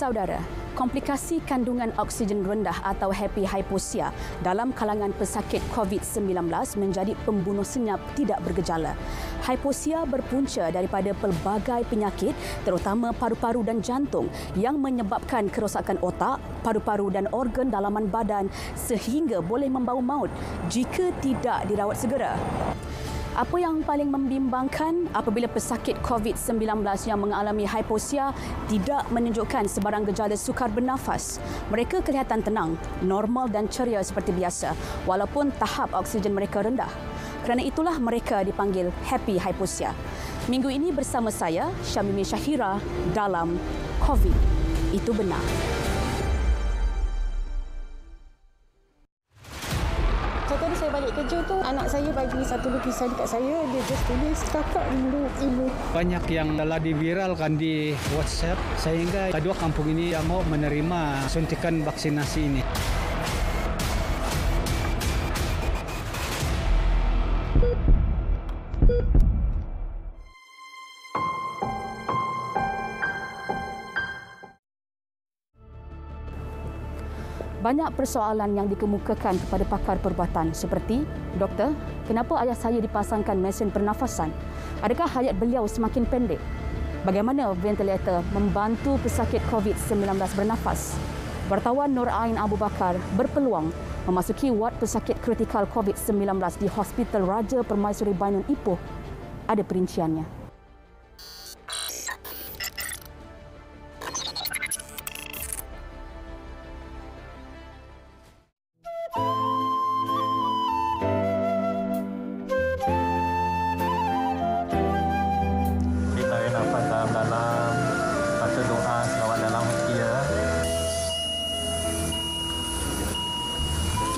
Saudara, komplikasi kandungan oksigen rendah atau happy hypoxia dalam kalangan pesakit COVID-19 menjadi pembunuh senyap tidak bergejala. Hypoxia berpunca daripada pelbagai penyakit terutama paru-paru dan jantung yang menyebabkan kerosakan otak, paru-paru dan organ dalaman badan sehingga boleh membawa maut jika tidak dirawat segera. Apa yang paling membimbangkan apabila pesakit COVID-19 yang mengalami hypoxia tidak menunjukkan sebarang gejala sukar bernafas. Mereka kelihatan tenang, normal dan ceria seperti biasa walaupun tahap oksigen mereka rendah. Kerana itulah mereka dipanggil happy hypoxia. Minggu ini bersama saya, Syamimi Syahira dalam COVID Itu Benar. Saya balik kerja tu, anak saya bagi satu lukisan dekat saya, dia just tulis kakak rindu ibu. Banyak yang telah diviralkan di WhatsApp sehingga kedua kampung ini yang mau menerima suntikan vaksinasi ini. Banyak persoalan yang dikemukakan kepada pakar perubatan seperti, Doktor, kenapa ayah saya dipasangkan mesin pernafasan? Adakah hayat beliau semakin pendek? Bagaimana ventilator membantu pesakit COVID-19 bernafas? Wartawan Nur Ain Abu Bakar berpeluang memasuki ward pesakit kritikal COVID-19 di Hospital Raja Permaisuri Bainun Ipoh. Ada perinciannya.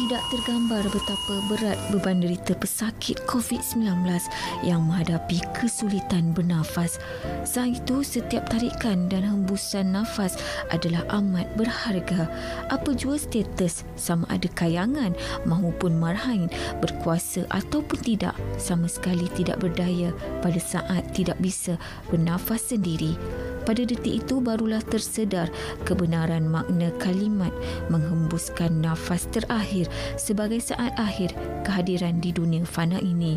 Tidak tergambar betapa berat beban derita pesakit COVID-19 yang menghadapi kesulitan bernafas. Selain itu, setiap tarikan dan hembusan nafas adalah amat berharga. Apa jua status, sama ada kayangan maupun marhain, berkuasa ataupun tidak, sama sekali tidak berdaya pada saat tidak bisa bernafas sendiri. Pada detik itu barulah tersedar kebenaran makna kalimat menghembuskan nafas terakhir sebagai saat akhir kehadiran di dunia fana ini.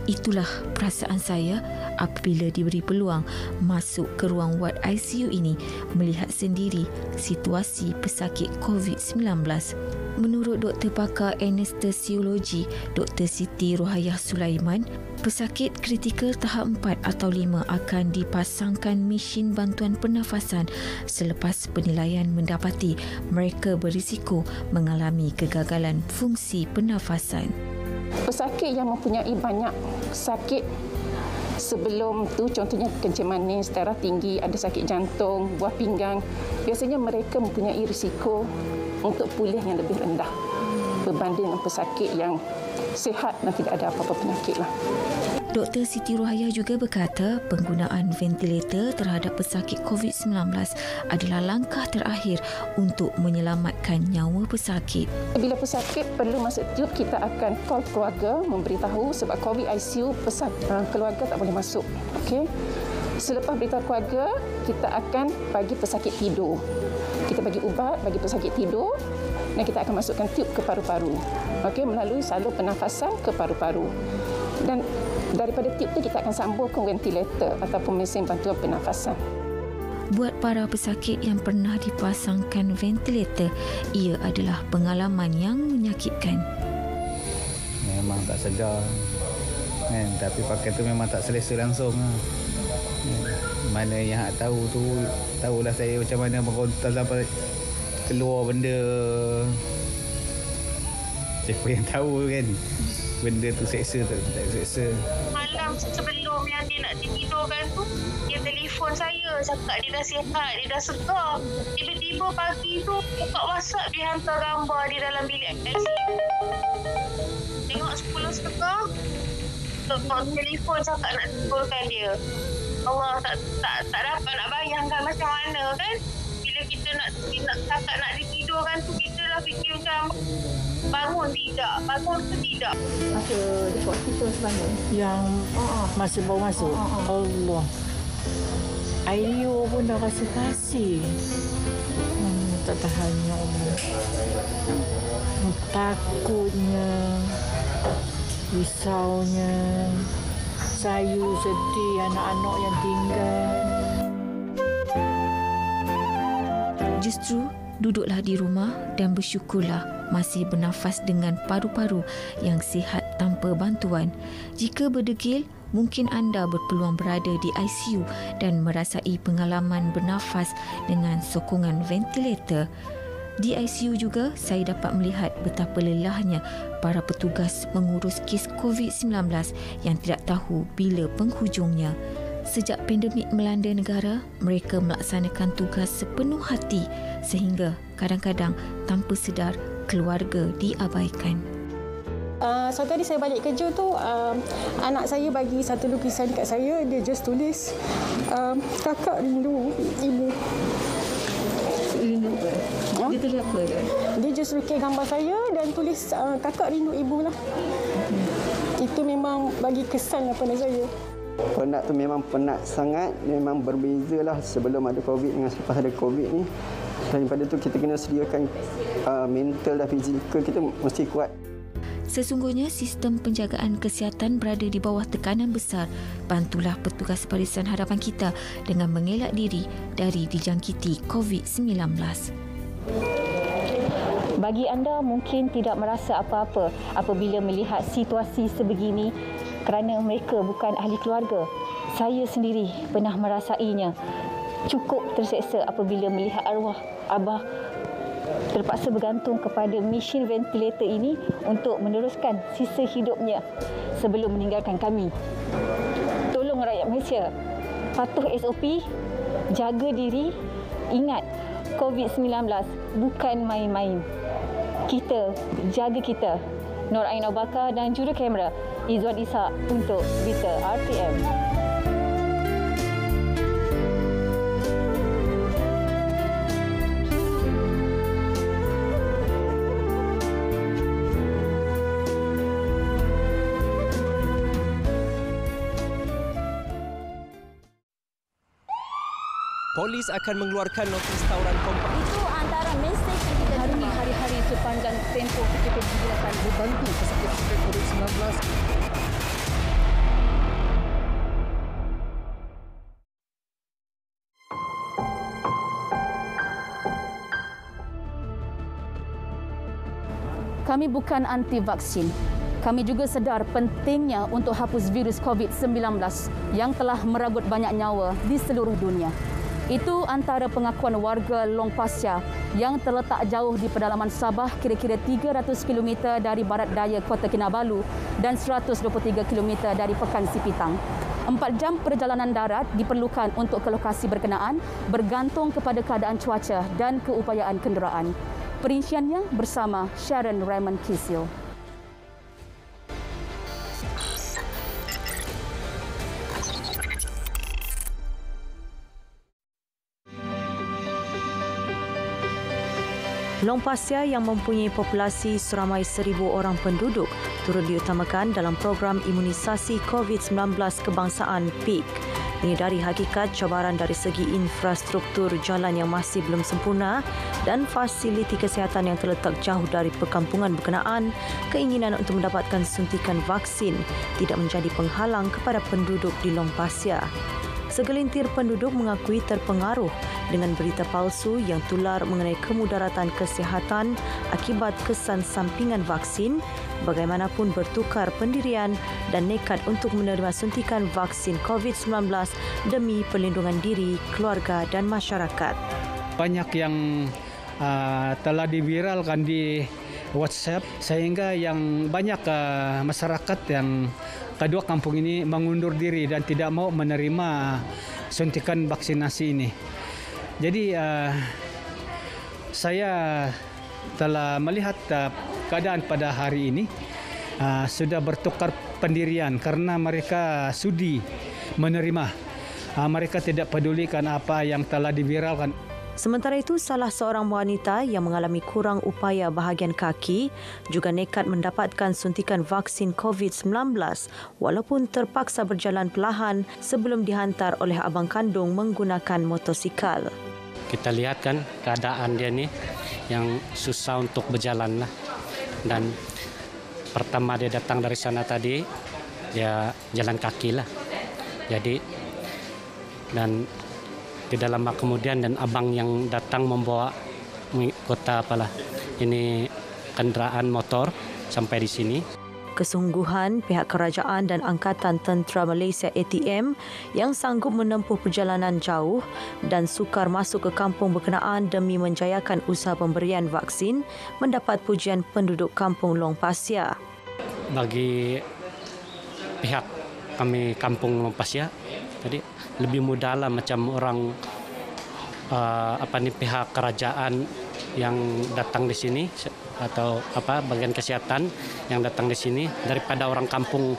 Itulah perasaan saya apabila diberi peluang masuk ke ruang ward ICU ini melihat sendiri situasi pesakit COVID-19. Menurut Doktor Pakar Anestesiologi Dr. Siti Rohayah Sulaiman, pesakit kritikal tahap 4 atau 5 akan dipasangkan mesin bantuan pernafasan selepas penilaian mendapati mereka berisiko mengalami kegagalan fungsi pernafasan. Pesakit yang mempunyai banyak sakit sebelum tu, contohnya kencing manis, darah tinggi, ada sakit jantung, buah pinggang, biasanya mereka mempunyai risiko untuk pulih yang lebih rendah berbanding dengan pesakit yang sihat dan tidak ada apa-apa penyakit lah. Dr. Siti Rohayah juga berkata penggunaan ventilator terhadap pesakit COVID-19 adalah langkah terakhir untuk menyelamatkan nyawa pesakit. Bila pesakit perlu masuk tiub, kita akan call keluarga, memberitahu sebab COVID ICU keluarga tak boleh masuk. Okey. Selepas beritahu keluarga, kita akan bagi pesakit tidur. Kita bagi ubat, bagi pesakit tidur dan kita akan masukkan tiub ke paru-paru. Okey, melalui salur pernafasan ke paru-paru. Dan daripada tiub itu kita akan sambung ke ventilator ataupun mesin bantuan pernafasan. Buat para pesakit yang pernah dipasangkan ventilator, ia adalah pengalaman yang menyakitkan. Memang tak sedar. Tapi pakai tu memang tak selesa langsung. Mana yang tahu tu, tahulah saya macam mana merontal sampai keluar benda. Siapa yang tahu kan benda tu seksa tak seksa. Malam sebelum yang dia nak ditidurkan tu, dia telefon saya, cakap dia dah sihat, dia dah segar. Tiba-tiba pagi tu buka WhatsApp, dia hantar gambar di dalam bilik ICU. Tengok 10.30 telefon cakap nak tidurkan dia. Allah, tak dapat nak bayangkan macam mana kan. Bila kita nak cakap nak ditidurkan tu, kita dah fikir macam bangun ke tidak. Masa dekat hospital sebenarnya? Yang masa baru masuk? Allah. Ayu pun dah rasa kasih. Tak tahannya Allah. Takutnya, risaunya, sayu sedih anak-anak yang tinggal. Justru duduklah di rumah dan bersyukurlah masih bernafas dengan paru-paru yang sihat tanpa bantuan. Jika berdegil, mungkin anda berpeluang berada di ICU dan merasai pengalaman bernafas dengan sokongan ventilator. Di ICU juga, saya dapat melihat betapa lelahnya para petugas mengurus kes COVID-19 yang tidak tahu bila penghujungnya. Sejak pandemik melanda negara, mereka melaksanakan tugas sepenuh hati sehingga kadang-kadang tanpa sedar keluarga diabaikan. Suatu hari saya balik kerja tu, anak saya bagi satu lukisan kat saya. Dia just tulis, kakak rindu ibu. Dia tulis apa? Dia just lukis gambar saya dan tulis kakak rindu ibu lah. Itu memang bagi kesan pada saya. Penat tu memang penat sangat, memang berbezalah sebelum ada COVID dengan selepas ada COVID ni. Daripada tu kita kena sediakan mental dan fizikal kita mesti kuat. Sesungguhnya sistem penjagaan kesihatan berada di bawah tekanan besar. Bantulah petugas barisan hadapan kita dengan mengelak diri dari dijangkiti COVID-19. Bagi anda mungkin tidak merasa apa-apa apabila melihat situasi sebegini kerana mereka bukan ahli keluarga. Saya sendiri pernah merasainya. Cukup terseksa apabila melihat arwah abah terpaksa bergantung kepada mesin ventilator ini untuk meneruskan sisa hidupnya sebelum meninggalkan kami. Tolong rakyat Malaysia, patuh SOP, jaga diri, ingat COVID-19 bukan main-main. Kita, jaga kita. Nur Ain Abu Bakar dan juru kamera Izwan Ishak untuk Berita RTM. Polis akan mengeluarkan notis tawuran kompak. Itu antara mesej yang kita dengar hari-hari sepanjang tempoh PKP 17 membantu pesakit COVID-19. Kami bukan anti vaksin. Kami juga sedar pentingnya untuk hapus virus COVID-19 yang telah meragut banyak nyawa di seluruh dunia. Itu antara pengakuan warga Long Pasir yang terletak jauh di pedalaman Sabah, kira-kira 300 km dari barat daya Kota Kinabalu dan 123 km dari Pekan Sipitang. 4 jam perjalanan darat diperlukan untuk ke lokasi berkenaan bergantung kepada keadaan cuaca dan keupayaan kenderaan. Perinciannya bersama Sharon Raymond Kisil. Long Pasir yang mempunyai populasi seramai 1,000 orang penduduk turut diutamakan dalam program imunisasi COVID-19 kebangsaan PIK. Menyedari hakikat cabaran dari segi infrastruktur jalan yang masih belum sempurna dan fasiliti kesihatan yang terletak jauh dari perkampungan berkenaan, keinginan untuk mendapatkan suntikan vaksin tidak menjadi penghalang kepada penduduk di Long Pasir. Segelintir penduduk mengakui terpengaruh dengan berita palsu yang tular mengenai kemudaratan kesihatan akibat kesan sampingan vaksin, bagaimanapun bertukar pendirian dan nekat untuk menerima suntikan vaksin COVID-19 demi perlindungan diri, keluarga dan masyarakat. Banyak yang telah diviralkan di WhatsApp sehingga yang banyak masyarakat yang kedua kampung ini mengundur diri dan tidak mau menerima suntikan vaksinasi ini. Jadi saya telah melihat keadaan pada hari ini sudah bertukar pendirian karena mereka sudi menerima. Mereka tidak pedulikan apa yang telah diviralkan. Sementara itu, salah seorang wanita yang mengalami kurang upaya bahagian kaki juga nekat mendapatkan suntikan vaksin COVID-19 walaupun terpaksa berjalan perlahan sebelum dihantar oleh abang kandung menggunakan motosikal. Kita lihat kan keadaan dia ni yang susah untuk berjalan lah. Dan pertama dia datang dari sana tadi, dia jalan kaki lah. Jadi, dan tidak lama kemudian dan abang yang datang membawa kota ini kendaraan motor sampai di sini. Kesungguhan pihak kerajaan dan Angkatan Tentera Malaysia ATM yang sanggup menempuh perjalanan jauh dan sukar masuk ke kampung berkenaan demi menjayakan usaha pemberian vaksin mendapat pujian penduduk kampung Long Pasir. Bagi pihak kami kampung Long Pasir, jadi lebih mudahlah macam orang pihak kerajaan yang datang di sini atau bagian kesehatan yang datang di sini daripada orang kampung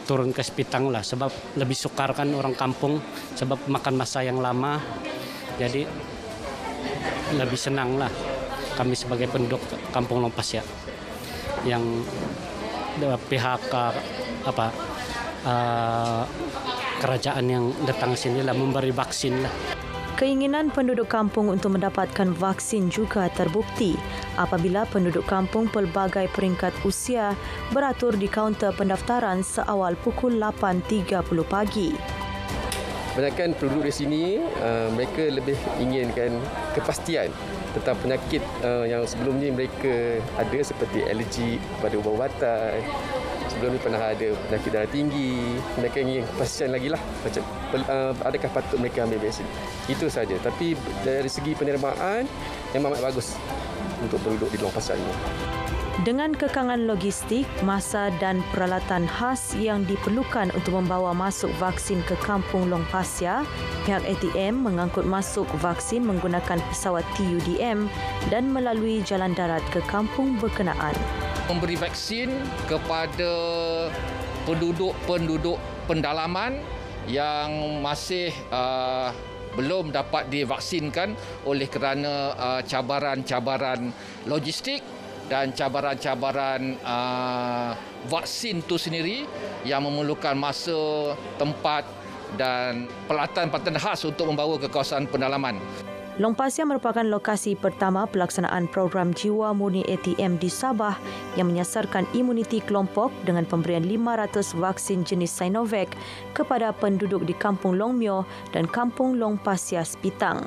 turun ke Sepitang lah, sebab lebih sukar kan orang kampung sebab makan masa yang lama, jadi lebih senang lah kami sebagai penduduk kampung Long Pasir yang pihak kerajaan yang datang sini lah memberi vaksin lah. Keinginan penduduk kampung untuk mendapatkan vaksin juga terbukti apabila penduduk kampung pelbagai peringkat usia beratur di kaunter pendaftaran seawal pukul 8.30 pagi. Kebanyakan penduduk di sini mereka lebih inginkan kepastian tentang penyakit yang sebelum ni mereka ada seperti alergi pada ubat-ubatan. Sebelum ni pernah ada penyakit darah tinggi. Mereka ingin kepastian lagi lah macam adakah patut mereka ambil vaksin. Itu saja. Tapi dari segi penerimaan memang bagus untuk penduduk di Long Pasir ini. Dengan kekangan logistik, masa dan peralatan khas yang diperlukan untuk membawa masuk vaksin ke kampung Long Pasir, pihak ATM mengangkut masuk vaksin menggunakan pesawat TUDM dan melalui jalan darat ke kampung berkenaan. Memberi vaksin kepada penduduk-penduduk pendalaman yang masih belum dapat divaksinkan oleh kerana cabaran-cabaran logistik dan cabaran-cabaran vaksin itu sendiri yang memerlukan masa, tempat dan peralatan-peralatan khas untuk membawa ke kawasan pendalaman. Long Pasir merupakan lokasi pertama pelaksanaan program Jiwa Murni ATM di Sabah yang menyasarkan imuniti kelompok dengan pemberian 500 vaksin jenis Sinovac kepada penduduk di Kampung Long Myo dan Kampung Long Pasir Sepitang.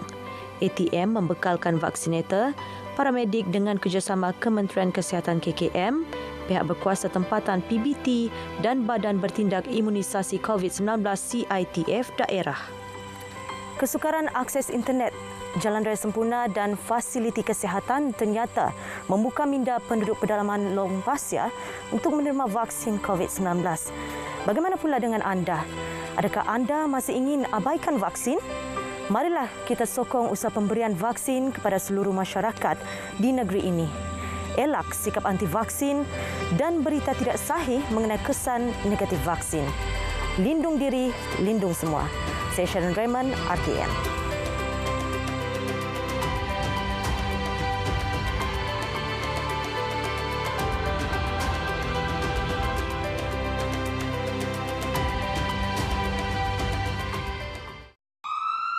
ATM membekalkan vaksinator, paramedik dengan kerjasama Kementerian Kesihatan KKM, pihak berkuasa tempatan PBT dan Badan Bertindak Imunisasi COVID-19 CITF daerah. Kesukaran akses internet, jalan raya sempurna dan fasiliti kesihatan ternyata membuka minda penduduk pedalaman Long Pasir untuk menerima vaksin COVID-19. Bagaimana pula dengan anda? Adakah anda masih ingin abaikan vaksin? Marilah kita sokong usaha pemberian vaksin kepada seluruh masyarakat di negeri ini. Elak sikap anti-vaksin dan berita tidak sahih mengenai kesan negatif vaksin. Lindung diri, lindung semua. Saya Sharon Raymond, RTM.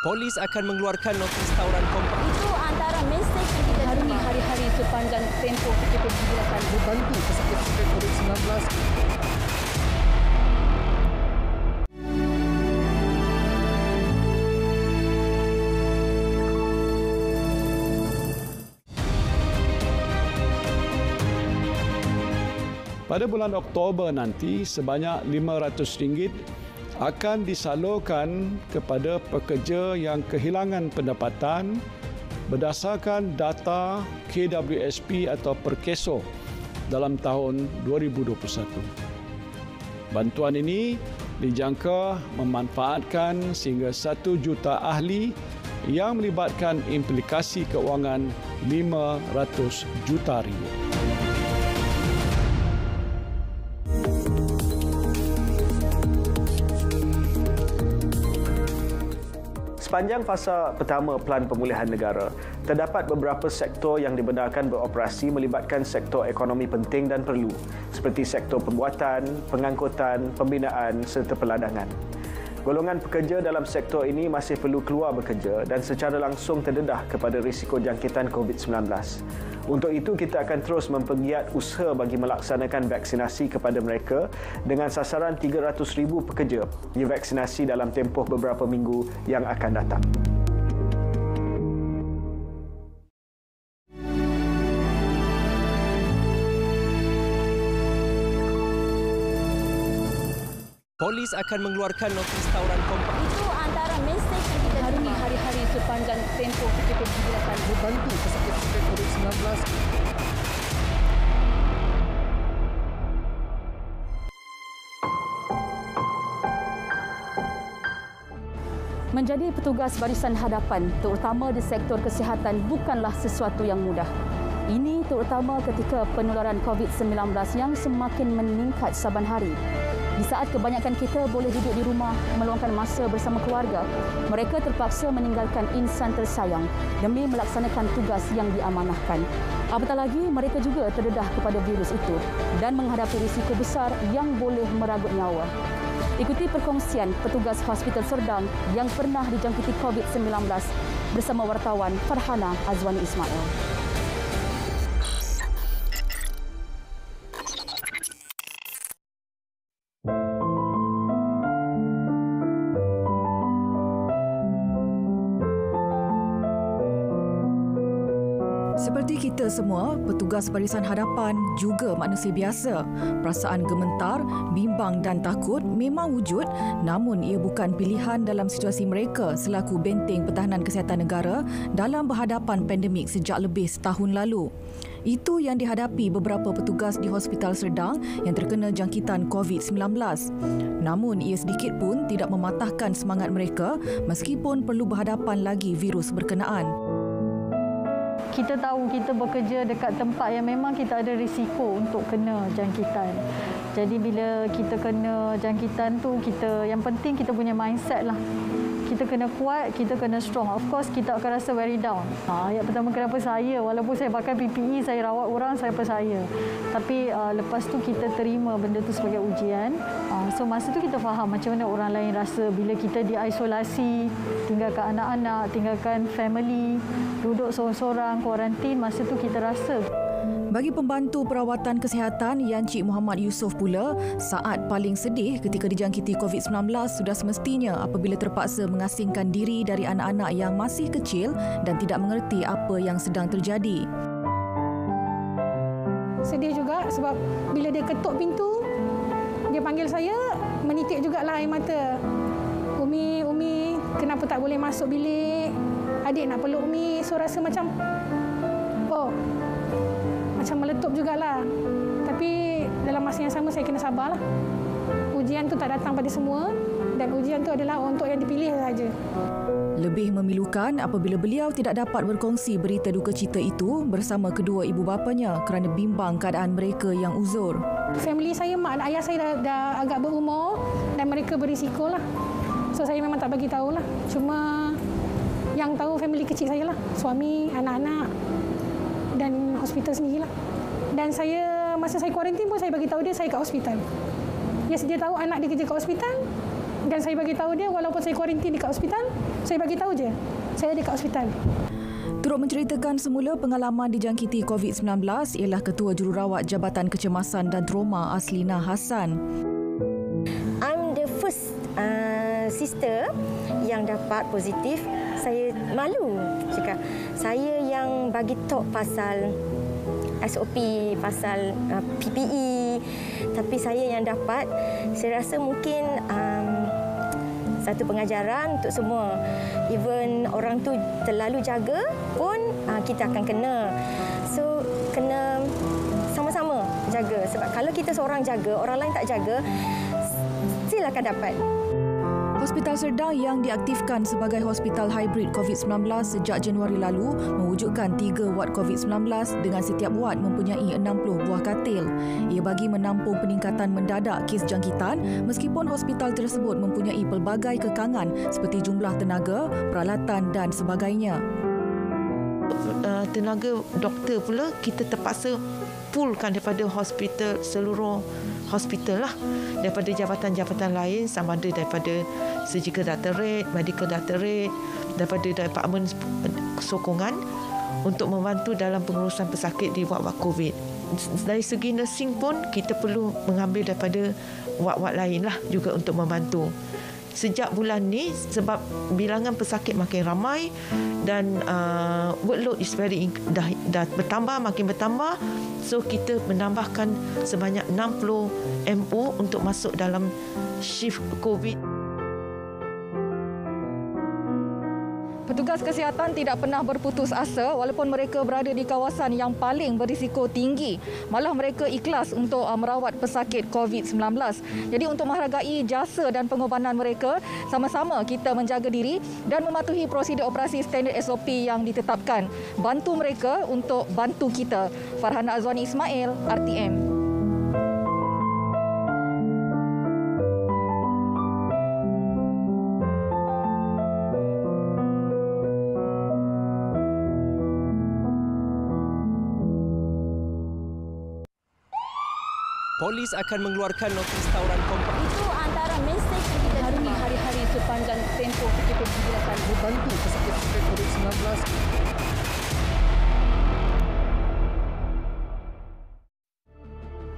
Polis akan mengeluarkan notis tawuran kompak. Itu antara mesej yang kita hari ini, hari-hari sepanjang tempoh kita digunakan membantu pesakit COVID-19. Pada bulan Oktober nanti, sebanyak RM500 akan disalurkan kepada pekerja yang kehilangan pendapatan berdasarkan data KWSP atau Perkeso dalam tahun 2021. Bantuan ini dijangka memanfaatkan sehingga 1 juta ahli yang melibatkan implikasi keuangan RM500 juta. Sepanjang fasa pertama Pelan Pemulihan Negara, terdapat beberapa sektor yang dibenarkan beroperasi melibatkan sektor ekonomi penting dan perlu, seperti sektor pembuatan, pengangkutan, pembinaan serta peladangan. Golongan pekerja dalam sektor ini masih perlu keluar bekerja dan secara langsung terdedah kepada risiko jangkitan COVID-19. Untuk itu, kita akan terus mempergiat usaha bagi melaksanakan vaksinasi kepada mereka dengan sasaran 300,000 pekerja divaksinasi dalam tempoh beberapa minggu yang akan datang. Polis akan mengeluarkan notis tawuran kompak. Itu antara mesej yang kita harungi hari-hari sepanjang tempoh PKP membantu pesakit COVID-19. Menjadi petugas barisan hadapan, terutama di sektor kesihatan, bukanlah sesuatu yang mudah. Ini terutama ketika penularan COVID-19 yang semakin meningkat saban hari. Di saat kebanyakan kita boleh duduk di rumah meluangkan masa bersama keluarga, mereka terpaksa meninggalkan insan tersayang demi melaksanakan tugas yang diamanahkan. Apatah lagi, mereka juga terdedah kepada virus itu dan menghadapi risiko besar yang boleh meragut nyawa. Ikuti perkongsian petugas Hospital Serdang yang pernah dijangkiti COVID-19 bersama wartawan Farhana Azwani Ismail. Seperti kita semua, petugas barisan hadapan juga manusia biasa. Perasaan gementar, bimbang dan takut memang wujud, namun ia bukan pilihan dalam situasi mereka selaku benteng pertahanan kesihatan negara dalam berhadapan pandemik sejak lebih setahun lalu. Itu yang dihadapi beberapa petugas di Hospital Serdang yang terkena jangkitan COVID-19. Namun ia sedikit pun tidak mematahkan semangat mereka meskipun perlu berhadapan lagi virus berkenaan. Kita tahu kita bekerja dekat tempat yang memang kita ada risiko untuk kena jangkitan. Jadi bila kita kena jangkitan tu, yang penting kita punya mindset lah. Kita kena kuat, kita kena strong. Of course, kita akan rasa very down. Ayat pertama, kenapa saya? Walaupun saya pakai PPE, saya rawat orang, saya percaya. Tapi lepas tu kita terima benda tu sebagai ujian. So masa tu kita faham macam mana orang lain rasa bila kita diisolasi, tinggalkan anak-anak, tinggalkan family, duduk seorang-seorang, kuarantin, masa tu kita rasa. Bagi pembantu perawatan kesihatan Yancik Muhammad Yusof pula, saat paling sedih ketika dijangkiti COVID-19 sudah semestinya apabila terpaksa mengasingkan diri dari anak-anak yang masih kecil dan tidak mengerti apa yang sedang terjadi. Sedih juga sebab bila dia ketuk pintu, dia panggil saya, menitik jugalah air mata. Umi, kenapa tak boleh masuk bilik? Adik nak peluk Umi. So rasa macam, macam meletup jugalah. Tapi dalam masa yang sama saya kena sabarlah. Ujian tu tak datang pada semua dan ujian tu adalah untuk yang dipilih saja. Lebih memilukan apabila beliau tidak dapat berkongsi berita duka cita itu bersama kedua ibu bapanya kerana bimbang keadaan mereka yang uzur. Family saya, mak dan ayah saya dah agak berumur dan mereka berisiko lah. So saya memang tak bagi tahulah. Cuma yang tahu family kecil saya lah. Suami, anak-anak dan hospital sendirilah. Dan saya, masa saya kuarantin pun saya bagi tahu dia saya kat hospital. Dia tahu anak dia kerja kat hospital dan saya bagi tahu dia walaupun saya kuarantin di kat hospital, saya bagi tahu je saya ada kat hospital. Turut menceritakan semula pengalaman dijangkiti COVID-19 ialah Ketua Jururawat Jabatan Kecemasan dan Trauma Aslina Hassan. I'm the first sister yang dapat positif. Saya malu cakap. Saya yang bagi talk pasal SOP, pasal PPE. Tapi saya yang dapat. Saya rasa mungkin satu pengajaran untuk semua. Even orang tu terlalu jaga pun kita akan kena. So, kena sama-sama jaga. Sebab kalau kita seorang jaga, orang lain tak jaga, still akan dapat. Hospital Serdang yang diaktifkan sebagai hospital hybrid COVID-19 sejak Januari lalu mewujudkan 3 ward COVID-19 dengan setiap ward mempunyai 60 buah katil. Ia bagi menampung peningkatan mendadak kes jangkitan meskipun hospital tersebut mempunyai pelbagai kekangan seperti jumlah tenaga, peralatan dan sebagainya. Tenaga doktor pula kita terpaksa fullkan daripada hospital, seluruh hospital lah, daripada jabatan-jabatan lain sama ada daripada surgical doctorate, medical doctorate, daripada department sokongan untuk membantu dalam pengurusan pesakit di ward-ward COVID. Dari segi nursing pun kita perlu mengambil daripada ward-ward lain lah juga untuk membantu. Sejak bulan ni sebab bilangan pesakit makin ramai dan workload is dah bertambah, makin bertambah, so kita menambahkan sebanyak 60 MO untuk masuk dalam shift COVID. Petugas kesihatan tidak pernah berputus asa walaupun mereka berada di kawasan yang paling berisiko tinggi. Malah mereka ikhlas untuk merawat pesakit COVID-19. Jadi untuk menghargai jasa dan pengorbanan mereka, sama-sama kita menjaga diri dan mematuhi prosedur operasi standard SOP yang ditetapkan. Bantu mereka untuk bantu kita. Farhana Azwani Ismail, RTM. Polis akan mengeluarkan notis tawuran kompak. Itu antara mesej yang kita harungi hari-hari sepanjang tempoh kita akan membantu pesakit COVID-19.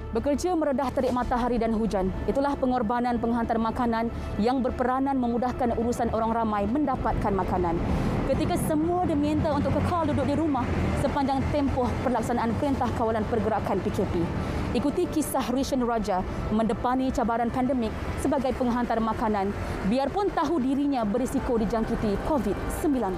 Bekerja meredah terik matahari dan hujan, itulah pengorbanan penghantar makanan yang berperanan memudahkan urusan orang ramai mendapatkan makanan. Ketika semua diminta untuk kekal duduk di rumah sepanjang tempoh pelaksanaan Perintah Kawalan Pergerakan PKP. Ikuti kisah Rishan Raja mendepani cabaran pandemik sebagai penghantar makanan biarpun tahu dirinya berisiko dijangkiti COVID-19.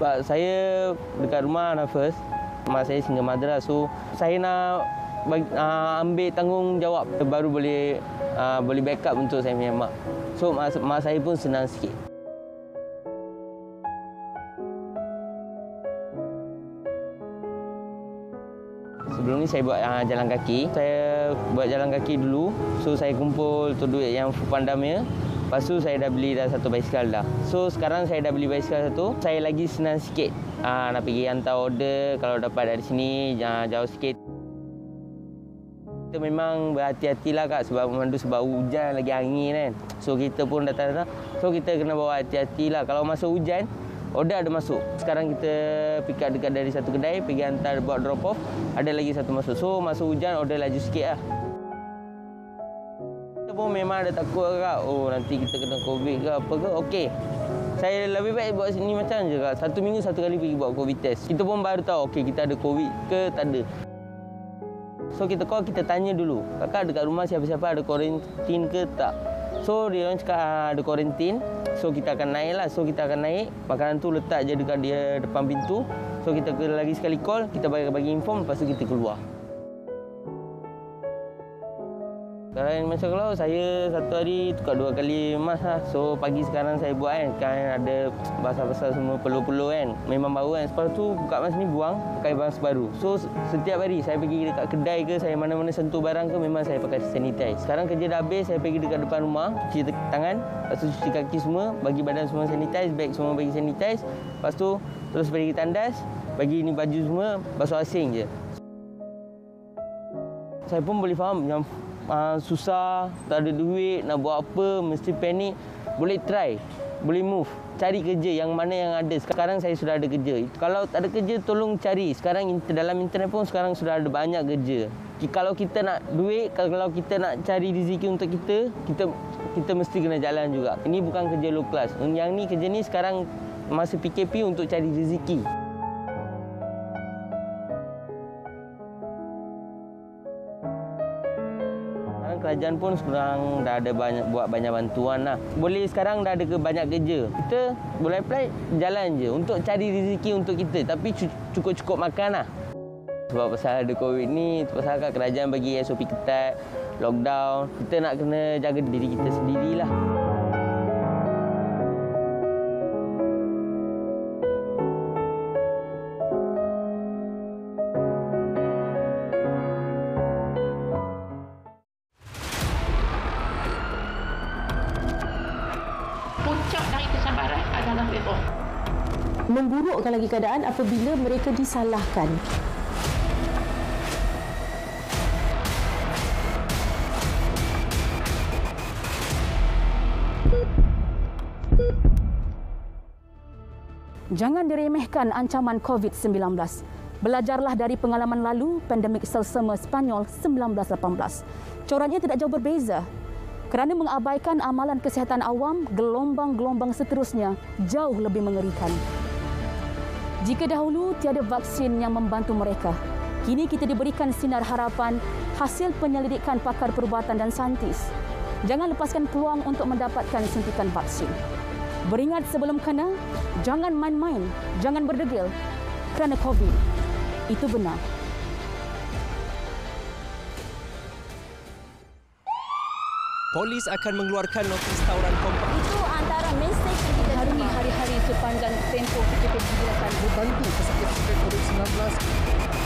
Sebab saya dekat rumah nervous, mak saya single mother, so saya nak ambil tanggungjawab baru boleh backup untuk saya punya mak. So mak saya pun senang sikit. Sebelum ni saya buat jalan kaki. Saya buat jalan kaki dulu, so saya kumpul tu duit yang Foodpanda-nya. Lepas tu saya dah beli satu basikal dah. So sekarang saya dah beli basikal satu, saya lagi senang sikit nak pergi hantar order kalau dapat dari sini jauh sikit. Kita memang berhati-hatilah Kak sebab memandu sebab hujan lagi angin kan. So kita pun datang-datang. So kita kena bawa hati-hatilah. Kalau masuk hujan, order ada masuk. Sekarang kita pick up dekat dari satu kedai, pergi hantar buat drop off, ada lagi satu masuk. So masuk hujan order laju sikit lah. Pun memang ada takut Kak, oh nanti kita kena COVID ke apa ke. Okey, saya lebih baik buat sini macam je Kak, 1 minggu 1 kali pergi buat COVID test. Kita pun baru tahu okey kita ada COVID ke tak ada. So kita call, kita tanya dulu, kakak dekat rumah siapa-siapa ada kuarantin ke tak. So dia orang cakap ada kuarantin, so kita akan naik lah. So kita akan naik, makanan tu letak je dekat dia depan pintu. So kita lagi sekali call, kita bagi inform, lepas tu kita keluar. Sekarang macam kalau saya satu hari tukar 2 kali mask lah. So pagi sekarang saya buat kan ada basah-basah semua peluh-peluh kan. Memang bau kan. Lepas tu buka mask ni buang, pakai mask baru. So setiap hari saya pergi dekat kedai ke, saya mana-mana sentuh barang ke, memang saya pakai sanitize. Sekarang kerja dah habis, saya pergi dekat depan rumah, cuci tangan, lepas tu cuci kaki semua, bagi badan semua sanitize, beg semua bagi sanitize. Lepas tu terus pergi tandas, bagi ni baju semua, basuh asing je. Saya pun boleh faham yang susah, tak ada duit, nak buat apa, mesti panik. Boleh try, boleh move, cari kerja yang mana yang ada. Sekarang saya sudah ada kerja. Kalau tak ada kerja, tolong cari. Sekarang dalam internet pun sekarang sudah ada banyak kerja. Kalau kita nak duit, kalau kita nak cari rezeki untuk kita mesti kena jalan juga. Ini bukan kerja low class. Yang ni kerja ni sekarang masa PKP untuk cari rezeki. kerajaan pun sekarang dah ada buat banyak bantuan lah. Boleh sekarang dah ada banyak kerja. Kita boleh apply jalan je untuk cari rezeki untuk kita, tapi cukup-cukup makan lah. Sebab pasal ada COVID ni, pasal kerajaan bagi SOP ketat, lockdown, kita nak kena jaga diri kita sendirilah. Puncak dari kesabaran adalah redha. Memburukkan lagi keadaan apabila mereka disalahkan. Jangan diremehkan ancaman COVID-19. Belajarlah dari pengalaman lalu pandemik selsema Spanyol 1918. Coraknya tidak jauh berbeza. Kerana mengabaikan amalan kesihatan awam, gelombang-gelombang seterusnya jauh lebih mengerikan. Jika dahulu tiada vaksin yang membantu mereka, kini kita diberikan sinar harapan hasil penyelidikan pakar perubatan dan saintis. Jangan lepaskan peluang untuk mendapatkan suntikan vaksin. Beringat sebelum kena, jangan main-main, jangan berdegil kerana COVID. Itu benar. Polis akan mengeluarkan notis tawuran kompak. Itu antara mesej yang kita hari-hari sepanjang tempoh kita gunakan membantu pesakit COVID-19.